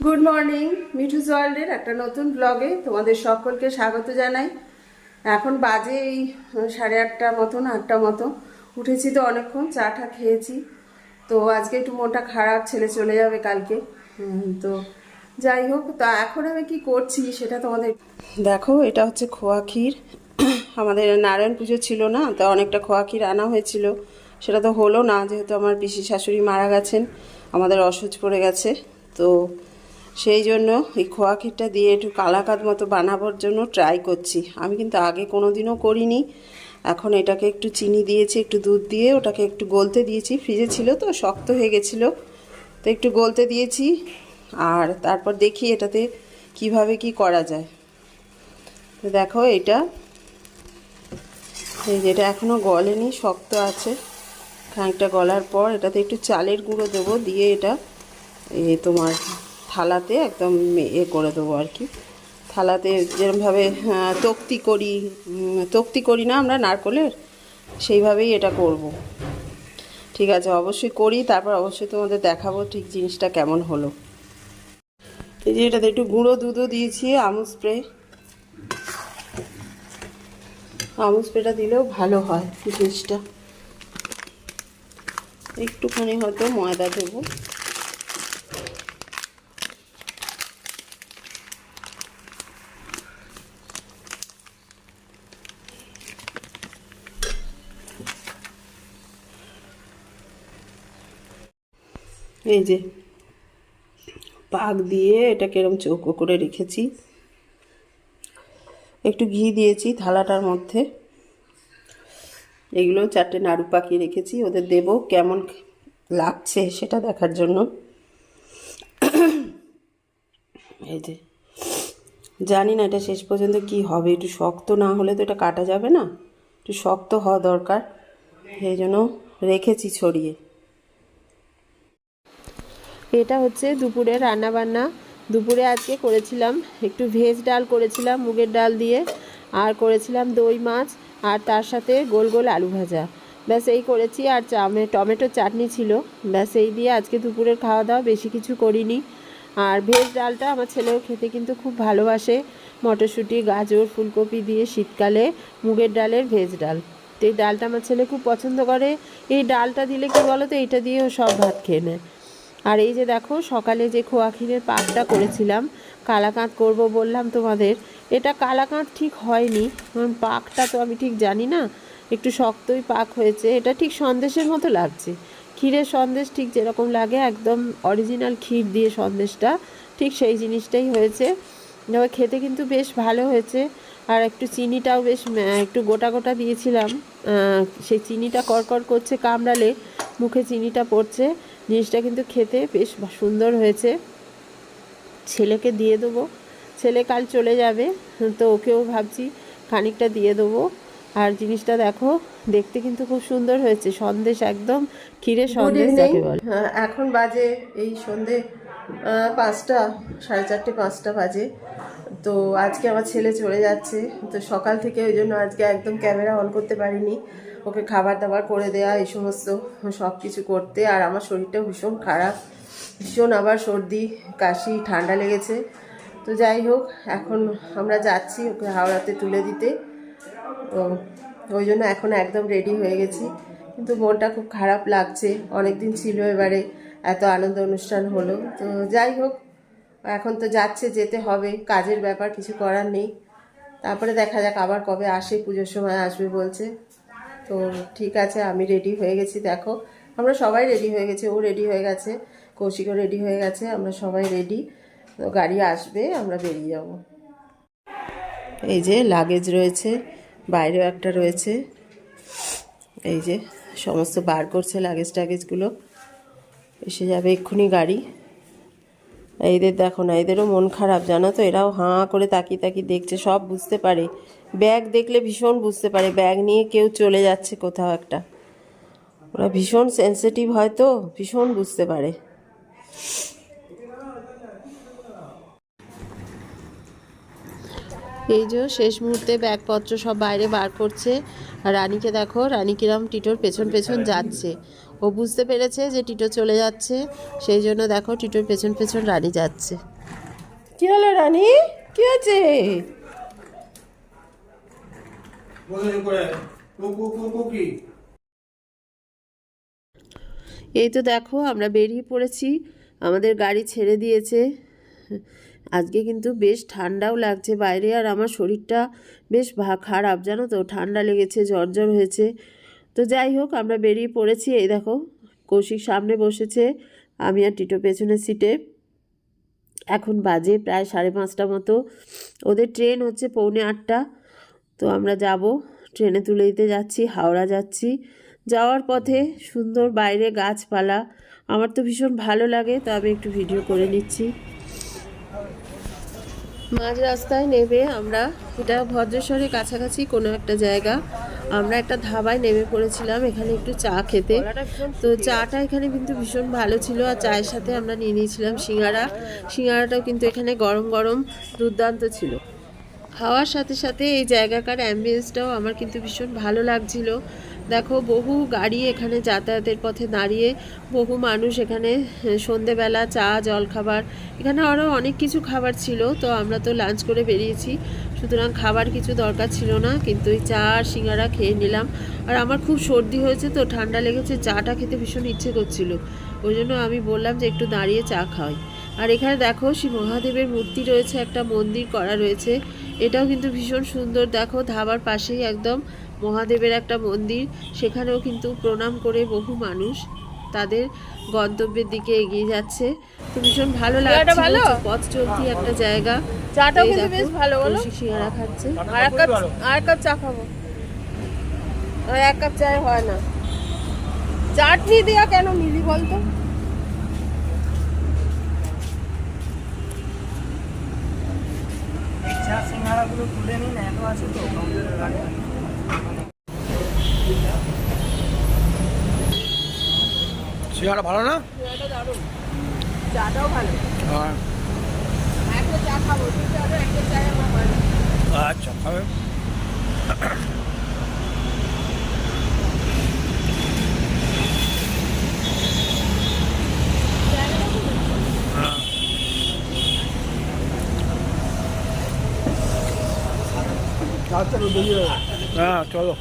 Good morning, Mithu's ওয়ার্ল্ডের একটা নতুন ব্লগে তোমাদের সকলকে স্বাগত জানাই। এখন বাজে এই 8:30 মতন, 8টা মতো। উঠেছি তো অনেকক্ষণ, চা টা খেয়েছি। তো আজকে একটু মনটা খারাপ, ছেলে চলে যাবে কালকে। তো যাই হোক, তা এখন আমি কি করছি সেটা তোমাদের দেখো। এটা হচ্ছে খোয়া ক্ষীর। আমাদের নারায়ণ পুজো ছিল না, তা অনেকটা খোয়া ক্ষীর আনা হয়েছিল, সেটা তো হলো না যেহেতু আমার পিসি শাশুড়ি মারা গেছেন, আমাদের অসুচ পড়ে গেছে। তো সেই জন্য এই খোয়া ক্ষীরটা দিয়ে একটু কালাকাদ মতো বানাবার জন্য ট্রাই করছি। আমি কিন্তু আগে কোনো দিনও করিনি। এখন এটাকে একটু চিনি দিয়েছি, একটু দুধ দিয়ে ওটাকে একটু গলতে দিয়েছি। ফ্রিজে ছিল তো শক্ত হয়ে গেছিলো, তো একটু গলতে দিয়েছি। আর তারপর দেখি এটাতে কিভাবে কি করা যায়। তো দেখো এটা, এই যেটা এখনও গলেনি, শক্ত আছে। খানিকটা গলার পর এটাতে একটু চালের গুঁড়ো দেবো, দিয়ে এটা তোমার থালাতে একদম করে দেবো আর কি। থালাতে যেরকমভাবে তক্তি করি না আমরা নারকলের, সেইভাবেই এটা করব। ঠিক আছে, অবশ্যই করি, তারপর অবশ্যই তোমাদের দেখাবো ঠিক জিনিসটা কেমন হলো। এই যে এটাতে একটু গুঁড়ো দুধও দিয়েছি, আমুল স্প্রেটা দিলেও ভালো হয় জিনিসটা। একটুখানি হয়তো ময়দা দেবো। এই যে পাক দিয়ে এটাকে এরকম চৌকো করে রেখেছি, একটু ঘি দিয়েছি থালাটার মধ্যে। এগুলো 4টে নাড়ু পাকিয়ে রেখেছি, ওদের দেবো কেমন লাগছে সেটা দেখার জন্য। এই যে জানি না এটা শেষ পর্যন্ত কি হবে, একটু শক্ত না হলে তো এটা কাটা যাবে না, একটু শক্ত হওয়া দরকার, সেই জন্য রেখেছি ছড়িয়ে। এটা হচ্ছে দুপুরে রান্নাবান্না। দুপুরে আজকে করেছিলাম একটু ভেজ ডাল, করেছিলাম মুগের ডাল দিয়ে, আর করেছিলাম দই মাছ, আর তার সাথে গোল গোল আলু ভাজা। ব্যাস এই করেছি, আর টমেটোর চাটনি ছিল। ব্যাস এই দিয়ে আজকে দুপুরের খাওয়া দাওয়া, বেশি কিছু করিনি। আর ভেজ ডালটা আমার ছেলেও খেতে কিন্তু খুব ভালোবাসে, মটরশুঁটি গাজর ফুলকপি দিয়ে শীতকালে মুগের ডালের ভেজ ডাল। তো এই ডালটা আমার ছেলে খুব পছন্দ করে। এই ডালটা দিলে কি বলো তো, এইটা দিয়েও সব ভাত খেয়ে নেয়। আর এই যে দেখো, সকালে যে খোয়া ক্ষীরের পাকটা করেছিলাম, কালাকাঁদ করব বললাম তোমাদের, এটা কালাকাঁদ ঠিক হয়নি, পাকটা তো আমি ঠিক জানি না, একটু শক্তই পাক হয়েছে। এটা ঠিক সন্দেশের মতো লাগছে, ক্ষীরের সন্দেশ ঠিক যেরকম লাগে, একদম অরিজিনাল ক্ষীর দিয়ে সন্দেশটা, ঠিক সেই জিনিসটাই হয়েছে। এবার খেতে কিন্তু বেশ ভালো হয়েছে। আর একটু চিনিটাও বেশ একটু গোটা গোটা দিয়েছিলাম, সেই চিনিটা করকর করছে, কামড়ালে মুখে চিনিটা পড়ছে। জিনিসটা কিন্তু খেতে বেশ সুন্দর হয়েছে। ছেলেকে দিয়ে দেবো, ছেলে কাল চলে যাবে, তো ওকেও ভাবছি খানিকটা দিয়ে দেবো। আর জিনিসটা দেখো, দেখতে কিন্তু খুব সুন্দর হয়েছে, সন্দেশ একদম ক্ষীরের সন্দেশ যাকে বলে। এখন বাজে এই সন্ধে 5টা, 4:30 5টা বাজে। তো আজকে আমার ছেলে চলে যাচ্ছে, তো সকাল থেকে ওই জন্য আজকে একদম ক্যামেরা অন করতে পারিনি, ওকে খাবার দাবার করে দেয়া, এই সমস্ত সব কিছু করতে। আর আমার শরীরটা ভীষণ খারাপ, ভীষণ আবার সর্দি কাশি ঠান্ডা লেগেছে। তো যাই হোক, এখন আমরা যাচ্ছি ওকে হাওড়াতে তুলে দিতে। তো ওই জন্য এখন একদম রেডি হয়ে গেছি, কিন্তু মনটা খুব খারাপ লাগছে। অনেক দিন ছিল এবারে এত আনন্দ অনুষ্ঠান হলো। তো যাই হোক, এখন তো যাচ্ছে, যেতে হবে, কাজের ব্যাপার, কিছু করার নেই। তারপরে দেখা যাক আবার কবে আসে, পুজোর সময় আসবে বলছে। তো ঠিক আছে, আমি রেডি হয়ে গেছি। দেখো, আমরা সবাই রেডি হয়ে গেছি, ও রেডি হয়ে গেছে, কৌশিকও রেডি হয়ে গেছে, আমরা সবাই রেডি। তো গাড়ি আসবে, আমরা বেরিয়ে যাব। এই যে লাগেজ রয়েছে, বাইরেও একটা রয়েছে, এই যে সমস্ত বার করছে লাগেজ টাগেজগুলো, এসে যাবে এক্ষুনি গাড়ি। এদের দেখো না, এদেরও মন খারাপ জানো তো, এরাও হাঁ করে তাকিয়ে তাকিয়ে দেখছে, সব বুঝতে পারে, ব্যাগ দেখলে ভীষণ বুঝতে পারে, ব্যাগ নিয়ে কেউ চলে যাচ্ছে কোথাও একটা। ওরা ভীষণ সেন্সিটিভ হয়, তো ভীষণ বুঝতে পারে। এই যে শেষ মুহূর্তে ব্যাগপত্র সব বাইরে বার করছে। আর রানীকে দেখো, রানী কিরম টিটোর পেছন পেছন যাচ্ছে। ও বুঝতে পেরেছে যে টিটো চলে যাচ্ছে, সেই জন্য দেখো টিটোর পেছন পেছন রানী যাচ্ছে। কি হলো রানী, কি হয়েছে? এই তো দেখো আমরা বেরিয়ে পড়েছি, আমাদের গাড়ি ছেড়ে দিয়েছে। আজকে কিন্তু বেশ ঠান্ডাও লাগছে বাইরে, আর আমার শরীরটা বেশ খারাপ জানো তো, ঠান্ডা লেগেছে, জ্বর জ্বর হয়েছে। তো যাই হোক আমরা বেরিয়ে পড়েছি। এই দেখো কৌশিক সামনে বসেছে, আমি আর টিটো পেছনের সিটে। এখন বাজে প্রায় 5:30 মতো, ওদের ট্রেন হচ্ছে 7:45। তো আমরা যাব, ট্রেনে তুলে দিতে যাচ্ছি, হাওড়া যাচ্ছি। যাওয়ার পথে সুন্দর বাইরে গাছপালা, আমার তো ভীষণ ভালো লাগে, তো আমি একটু ভিডিও করে নিচ্ছি। মাঝ রাস্তায় নেমে আমরা, এটা ভদ্রেশ্বরের কাছাকাছি কোনো একটা জায়গা, আমরা একটা ধাবায় নেমে পড়েছিলাম এখানে একটু চা খেতে। তো চাটা এখানে কিন্তু ভীষণ ভালো ছিল, আর চায়ের সাথে আমরা নিয়ে নিয়েছিলাম সিঙ্গারা। সিঙ্গারাটাও কিন্তু এখানে গরম গরম দুর্দান্ত ছিল। খাওয়ার সাথে সাথে এই জায়গাকার অ্যাম্বিয়েন্সটাও আমার কিন্তু ভীষণ ভালো লাগছিল। দেখো বহু গাড়ি এখানে যাতায়াতের পথে দাঁড়িয়ে, বহু মানুষ এখানে সন্ধেবেলা চা জলখাবার, এখানে আরও অনেক কিছু খাবার ছিল। তো আমরা তো লাঞ্চ করে বেরিয়েছি, সুতরাং খাবার কিছু দরকার ছিল না, কিন্তু এই চা আর সিঙ্গারা খেয়ে নিলাম। আর আমার খুব সর্দি হয়েছে, তো ঠান্ডা লেগেছে, চাটা খেতে ভীষণ ইচ্ছে করছিল, ওই জন্য আমি বললাম যে একটু দাঁড়িয়ে চা খাওয়াই। আর এখানে দেখো শ্রী মহাদেবের মূর্তি রয়েছে, একটা মন্দির করা রয়েছে, এটাও কিন্তু ভীষণ সুন্দর। দেখো ধাবার পাশেই একদম মহাদেবের একটা মন্দির, সেখানেও কিন্তু প্রণাম করে বহু মানুষ তাদের গন্তব্যের দিকে এগিয়ে যাচ্ছে। তো ভীষণ ভালো লাগছিল, পথ চলতি একটা জায়গা। চাটাও কিন্তু বেশ ভালো, বলো সিঙ্গারা খাচ্ছে, আর এক কাপ চা খাবো। আর এক কাপ চায় হয় না, চাটনি দেওয়া কেন নিলি বলতো? সিঙ্গারাগুলো তুলে নিন, এত আছে তো সিঙ্গারা ভালো না? সিঙ্গারাটা দারুণ, চাটাও ভালো। হ্যাঁ একটা চা খাবো, একটা চায় আমার হয় না। আচ্ছা খাবে। হ্যাঁ চলো।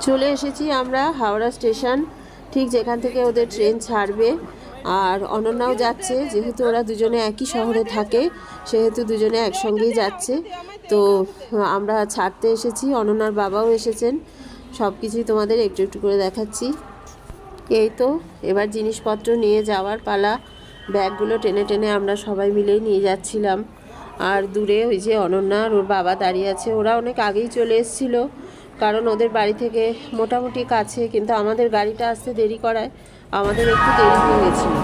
চলে এসেছি আমরা হাওড়া স্টেশন, ঠিক যেখান থেকে ওদের ট্রেন ছাড়বে। আর অনন্যাও যাচ্ছে, যেহেতু ওরা দুজনে একই শহরে থাকে সেহেতু দুজনে একসঙ্গেই যাচ্ছে। তো আমরা ছাড়তে এসেছি, অনন্যার বাবাও এসেছেন, সব কিছুই তোমাদের একটু একটু করে দেখাচ্ছি। এই তো এবার জিনিসপত্র নিয়ে যাওয়ার পালা, ব্যাগগুলো টেনে টেনে আমরা সবাই মিলেই নিয়ে যাচ্ছিলাম। আর দূরে ওই যে অনন্যা আর ওর বাবা দাঁড়িয়ে আছে, ওরা অনেক আগেই চলে এসেছিলো, কারণ ওদের বাড়ি থেকে মোটামুটি কাছে, কিন্তু আমাদের গাড়িটা আসতে দেরি করায় আমাদের একটু দেরি হয়ে গেছিলো।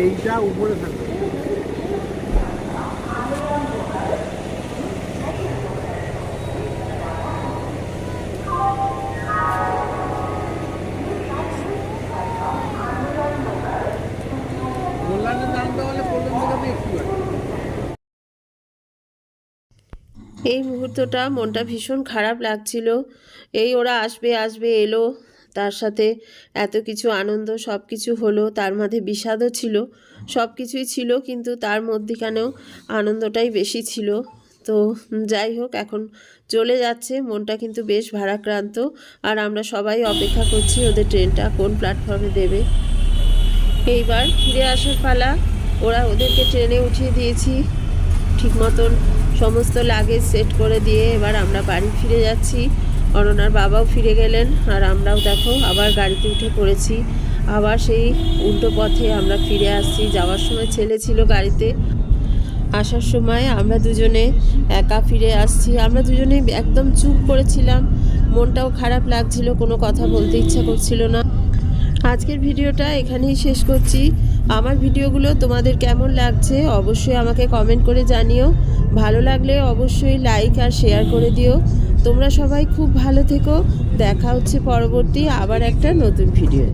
এইটা উপরে থাকবে। এই মুহূর্তটা মনটা ভীষণ খারাপ লাগছিল। এই ওরা আসবে আসবে এলো, তার সাথে এত কিছু আনন্দ, সব কিছু হলো, তার মধ্যে বিষাদও ছিল, সব কিছুই ছিল, কিন্তু তার মধ্যিখানেও আনন্দটাই বেশি ছিল। তো যাই হোক এখন চলে যাচ্ছে, মনটা কিন্তু বেশ ভারাক্রান্ত। আর আমরা সবাই অপেক্ষা করছি ওদের ট্রেনটা কোন প্ল্যাটফর্মে দেবে। এইবার ফিরে আসার পালা, ওরা ওদেরকে ট্রেনে উঠিয়ে দিয়েছি, ঠিক মতন সমস্ত লাগেজ সেট করে দিয়ে এবার আমরা বাড়ি ফিরে যাচ্ছি। অনন্যার বাবাও ফিরে গেলেন, আর আমরাও দেখো আবার গাড়িতে উঠে পড়েছি, আবার সেই উল্টো পথে আমরা ফিরে আসছি। যাওয়ার সময় ছেলে ছিল গাড়িতে, আসার সময় আমরা দুজনে একা ফিরে আসছি। আমরা দুজনে একদম চুপ করেছিলাম, মনটাও খারাপ লাগছিল, কোনো কথা বলতে ইচ্ছা করছিল না। আজকের ভিডিওটা এখানেই শেষ করছি। আমার ভিডিওগুলো তোমাদের কেমন লাগছে অবশ্যই আমাকে কমেন্ট করে জানিও। ভালো লাগলে অবশ্যই লাইক আর শেয়ার করে দিও। তোমরা সবাই খুব ভালো থেকো। দেখা হচ্ছে পরবর্তী আবার একটা নতুন ভিডিও।